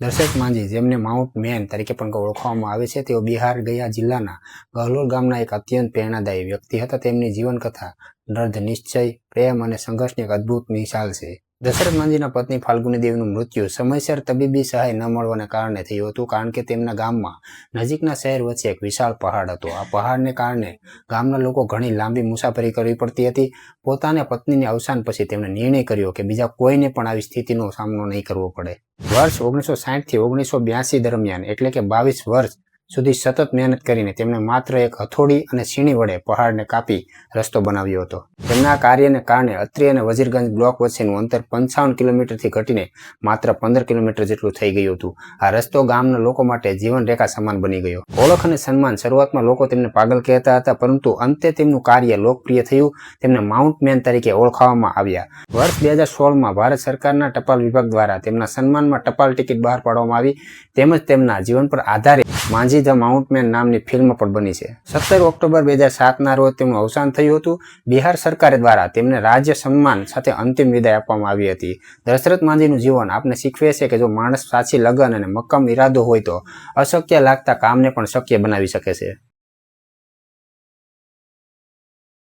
દશરથ માંઝી, જેમને mount main તરીકે પણ ઓળખવામાં આવે છે, તેઓ બિહાર ગયા જિલ્લાના ગહલોલ ગામના એક અત્યંત પ્રેરણાદાયી વ્યક્તિ હતા. તેમની જીવનકથા દ્રઢ નિશ્ચય, પ્રેમ અને સંઘર્ષની એક અદ્ભુત મિસાલ છે. દશરથ માંઝીના પત્ની ફાલ્ગુની દેવીનું મૃત્યુ સમયસર તબીબી સહાય ન મળવાને કારણે થયું હતું, કારણ કે તેમના ગામમાં નજીકના શહેર વચ્ચે એક વિશાળ પહાડ હતો. આ પહાડને કારણે ગામના લોકો ઘણી લાંબી મુસાફરી કરવી પડતી હતી. પોતાના પત્નીને અવસાન પછી તેમણે નિર્ણય કર્યો કે બીજા કોઈને પણ આવી સ્થિતિનો સામનો નહીં કરવો પડે. વર્ષ 1960 થી 1982 દરમિયાન, એટલે કે 22 વર્ષ સુધી સતત મહેનત કરીને તેમણે માત્ર એક હથોડી અને સીણી વડે પહાડને કાપી રસ્તો બનાવ્યો હતો. તેમના કાર્યને કારણે અત્રી અને વજીરગંજ બ્લોક વચ્ચેનું અંતર 55 કિલોમીટરથી ઘટીને માત્ર 15 કિલોમીટર જેટલું થઈ ગયું હતું. આ રસ્તો ગામના લોકો માટે જીવનરેખા સમાન બની ગયો. ઓળખ અને સન્માન. શરૂઆતમાં લોકો તેમને પાગલ કહેતા હતા, પરંતુ અંતે તેમનું કાર્ય લોકપ્રિય થયું. તેમને માઉન્ટ મેન તરીકે ઓળખવામાં આવ્યા. વર્ષ 2016માં ભારત સરકારના ટપાલ વિભાગ દ્વારા તેમના સન્માનમાં ટપાલ ટિકિટ બહાર પાડવામાં આવી. તેમજ તેમના જીવન પર આધારિત માંઝી ધ માઉન્ટ મેન નામની ફિલ્મ પણ બની છે. 17 ઓક્ટોબર 2007ના રોજ તેમનું અવસાન થયું હતું. બિહાર સરકાર દ્વારા તેમને રાજ્ય સન્માન સાથે અંતિમ વિદાય આપવામાં આવી હતી. દશરથ માંઝીનું જીવન આપને શીખવે છે કે જો માણસ સાચી લગન અને મક્કમ ઈરાદો હોય તો અશક્ય લાગતા કામને પણ શક્ય બનાવી શકે છે.